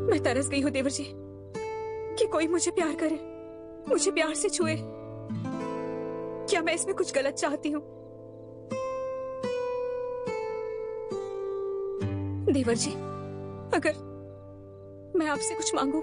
मैं तरस गई हूँ देवर जी कि कोई मुझे प्यार करे, मुझे प्यार से छुए। क्या मैं इसमें कुछ गलत चाहती हूँ? देवर जी, अगर मैं आपसे कुछ मांगू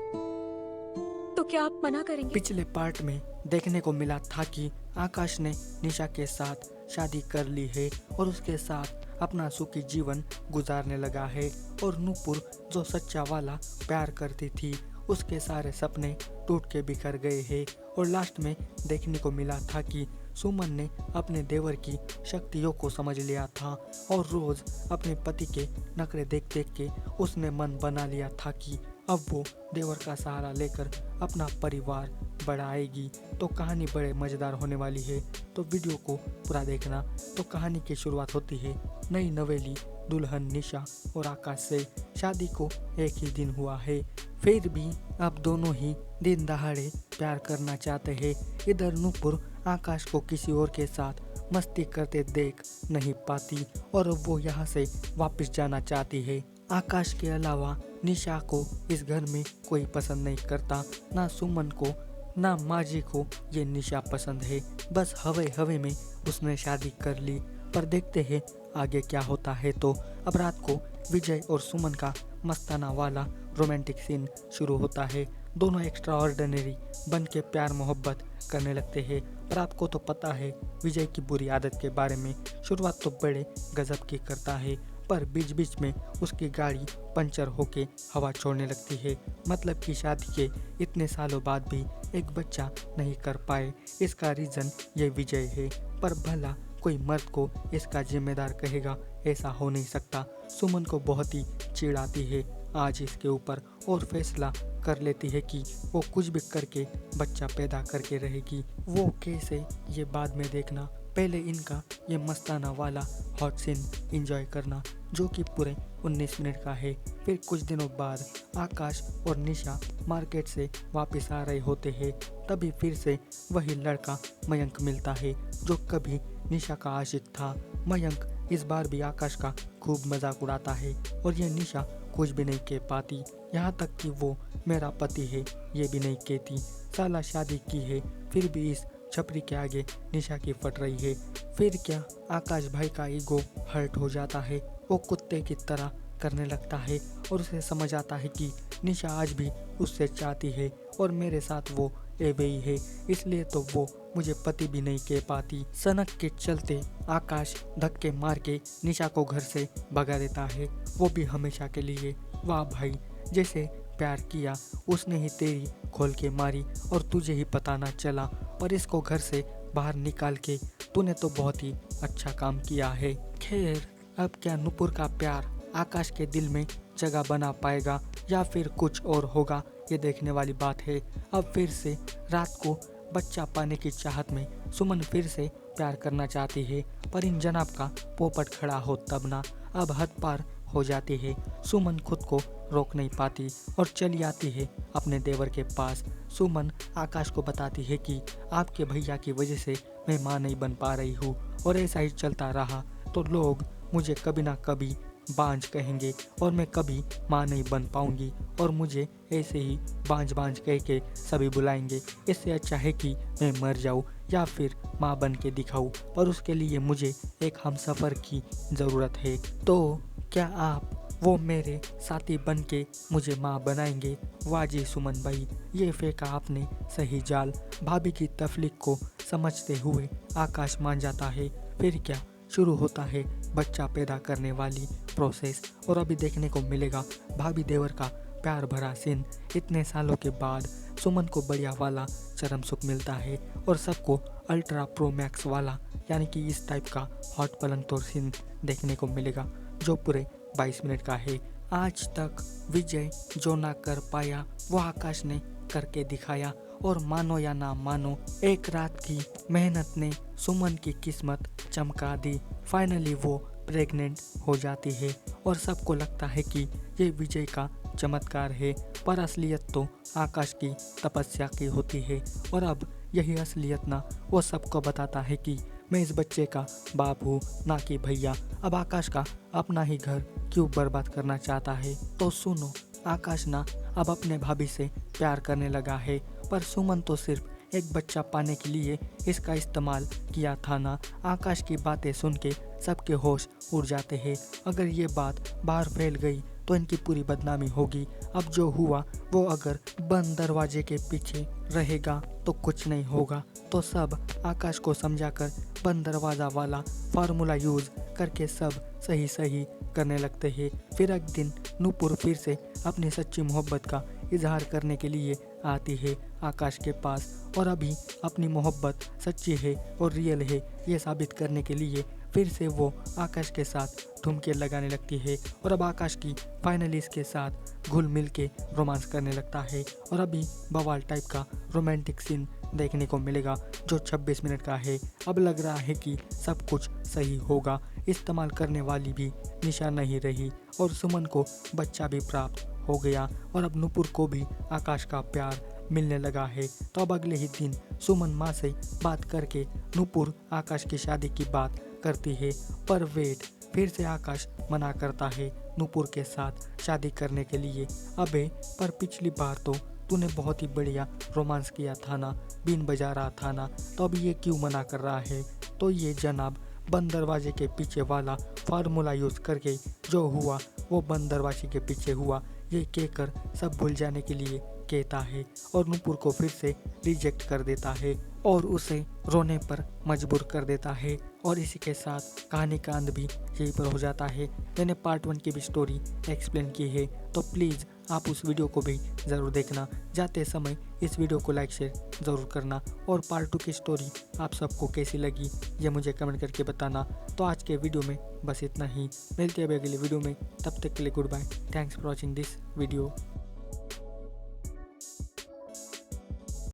तो क्या आप मना करेंगे? पिछले पार्ट में देखने को मिला था कि आकाश ने निशा के साथ शादी कर ली है और उसके साथ अपना सुखी जीवन गुजारने लगा है, और नूपुर जो सच्चा वाला प्यार करती थी उसके सारे सपने टूट के बिखर गए हैं। और लास्ट में देखने को मिला था कि सुमन ने अपने देवर की शक्तियों को समझ लिया था और रोज अपने पति के नखरे देख देख के उसने मन बना लिया था कि अब वो देवर का सहारा लेकर अपना परिवार बढ़ाएगी। तो कहानी बड़े मज़ेदार होने वाली है, तो वीडियो को पूरा देखना। तो कहानी की शुरुआत होती है नई नवेली दुल्हन निशा और आकाश से। शादी को एक ही दिन हुआ है, फिर भी अब दोनों ही दिन दहाड़े प्यार करना चाहते हैं। इधर नूपुर आकाश को किसी और के साथ मस्ती करते देख नहीं पाती और वो यहाँ से वापस जाना चाहती है। आकाश के अलावा निशा को इस घर में कोई पसंद नहीं करता, ना सुमन को ना माजी को ये निशा पसंद है। बस हवे हवे में उसने शादी कर ली, पर देखते हैं आगे क्या होता है। तो अब रात को विजय और सुमन का मस्ताना वाला रोमांटिक सीन शुरू होता है। दोनों एक्स्ट्रा ऑर्डिनरी बन के प्यार मोहब्बत करने लगते हैं, पर आपको तो पता है विजय की बुरी आदत के बारे में। शुरुआत तो बड़े गजब की करता है, पर बीच बीच में उसकी गाड़ी पंचर होके हवा छोड़ने लगती है। मतलब कि शादी के इतने सालों बाद भी एक बच्चा नहीं कर पाए, इसका रीज़न ये विजय है। पर भला कोई मर्द को इसका जिम्मेदार कहेगा? ऐसा हो नहीं सकता। सुमन को बहुत ही चिढ़ आती है आज इसके ऊपर और फैसला कर लेती है कि वो कुछ भी करके बच्चा पैदा करके रहेगी। वो कैसे, ये बाद में देखना। पहले इनका ये मस्ताना वाला हॉट सीन एंजॉय करना, जो कि पूरे 19 मिनट का है। फिर कुछ दिनों बाद आकाश और निशा मार्केट से वापस आ रहे होते हैं, तभी फिर से वही लड़का मयंक मिलता है जो कभी निशा का आशिक था। मयंक इस बार भी आकाश का खूब मजाक उड़ाता है और ये निशा कुछ भी नहीं कह पाती, यहाँ तक कि वो मेरा पति है ये भी नहीं कहती। साला शादी की है फिर भी इस छपरी के आगे निशा की फट रही है। फिर क्या, आकाश भाई का ईगो हर्ट हो जाता है, वो कुत्ते की तरह करने लगता है और उसे समझ आता है कि निशा आज भी उससे चाहती है और मेरे साथ वो एवं है, इसलिए तो वो मुझे पति भी नहीं कह पाती। सनक के चलते आकाश धक्के मार के निशा को घर से भगा देता है, वो भी हमेशा के लिए। वाह भाई, जैसे प्यार किया उसने ही तेरी खोल के मारी और तुझे ही पता ना चला, और इसको घर से बाहर निकाल के तूने तो बहुत ही अच्छा काम किया है। खैर, अब क्या नूपुर का प्यार आकाश के दिल में जगह बना पाएगा या फिर कुछ और होगा, ये देखने वाली बात है। अब फिर से रात को बच्चा पाने की चाहत में सुमन फिर से प्यार करना चाहती है, पर इन जनाब का पोपट खड़ा हो तब ना। अब हद पार हो जाती है, सुमन खुद को रोक नहीं पाती और चली आती है अपने देवर के पास। सुमन आकाश को बताती है कि आपके भैया की वजह से मैं माँ नहीं बन पा रही हूँ और ऐसा ही चलता रहा तो लोग मुझे कभी ना कभी बांझ कहेंगे और मैं कभी माँ नहीं बन पाऊंगी और मुझे ऐसे ही बांझ बांझ कह के सभी बुलाएंगे। इससे अच्छा है कि मैं मर जाऊँ या फिर माँ बन के दिखाऊँ, पर उसके लिए मुझे एक हमसफ़र की ज़रूरत है। तो क्या आप वो मेरे साथी बन के मुझे माँ बनाएंगे? वाह जी सुमन भाई, ये फेंका आपने सही जाल। भाभी की तफलीक को समझते हुए आकाश मान जाता है। फिर क्या, शुरू होता है बच्चा पैदा करने वाली प्रोसेस, और अभी देखने को मिलेगा भाभी देवर का प्यार भरा सीन। इतने सालों के बाद सुमन को बढ़िया वाला चरम सुख मिलता है और सबको अल्ट्रा प्रो मैक्स वाला यानी कि इस टाइप का हॉट पलंग तोड़ सीन देखने को मिलेगा, जो पूरे 22 मिनट का है। आज तक विजय जो ना कर पाया वो आकाश ने करके दिखाया, और मानो या ना मानो एक रात की मेहनत ने सुमन की किस्मत चमका दी। फाइनली वो प्रेग्नेंट हो जाती है और सबको लगता है कि ये विजय का चमत्कार है, पर असलियत तो आकाश की तपस्या की होती है। और अब यही असलियत ना वो सबको बताता है कि मैं इस बच्चे का बाप हूँ ना कि भैया। अब आकाश का अपना ही घर क्यों बर्बाद करना चाहता है? तो सुनो, आकाश ना अब अपने भाभी से प्यार करने लगा है, पर सुमन तो सिर्फ एक बच्चा पाने के लिए इसका इस्तेमाल किया था ना। आकाश की बातें सुन के सबके होश उड़ जाते हैं। अगर ये बात बाहर फैल गई तो इनकी पूरी बदनामी होगी। अब जो हुआ वो अगर बंद दरवाजे के पीछे रहेगा तो कुछ नहीं होगा। तो सब आकाश को समझाकर बंद दरवाजा वाला फार्मूला यूज करके सब सही सही करने लगते हैं। फिर एक दिन नूपुर फिर से अपनी सच्ची मोहब्बत का इजहार करने के लिए आती है आकाश के पास, और अभी अपनी मोहब्बत सच्ची है और रियल है ये साबित करने के लिए फिर से वो आकाश के साथ ठुमके लगाने लगती है। और अब आकाश की फाइनली इसके साथ घुल मिल के रोमांस करने लगता है, और अभी बवाल टाइप का रोमांटिक सीन देखने को मिलेगा जो 26 मिनट का है। अब लग रहा है कि सब कुछ सही होगा। इस्तेमाल करने वाली भी निशा नहीं रही और सुमन को बच्चा भी प्राप्त हो गया, और अब नूपुर को भी आकाश का प्यार मिलने लगा है। तो अब अगले ही दिन सुमन माँ से बात करके नूपुर आकाश की शादी की बात करती है, पर वेट फिर से आकाश मना करता है नूपुर के साथ शादी करने के लिए। अबे पर पिछली बार तो तूने बहुत ही बढ़िया रोमांस किया था ना, बीन बजा रहा था ना, तो अब ये क्यों मना कर रहा है? तो ये जनाब बंद दरवाजे के पीछे वाला फार्मूला यूज करके जो हुआ वो बंद दरवाजे के पीछे हुआ ये कहकर सब भूल जाने के लिए कहता है, और नूपुर को फिर से रिजेक्ट कर देता है और उसे रोने पर मजबूर कर देता है। और इसी के साथ कहानी का अंत भी यहीं पर हो जाता है। मैंने पार्ट 1 की भी स्टोरी एक्सप्लेन की है, तो प्लीज़ आप उस वीडियो को भी ज़रूर देखना। जाते समय इस वीडियो को लाइक शेयर ज़रूर करना, और पार्ट 2 की स्टोरी आप सबको कैसी लगी ये मुझे कमेंट करके बताना। तो आज के वीडियो में बस इतना ही, मिलते हैं अगले वीडियो में, तब तक के लिए goodbye. Thanks for watching this video.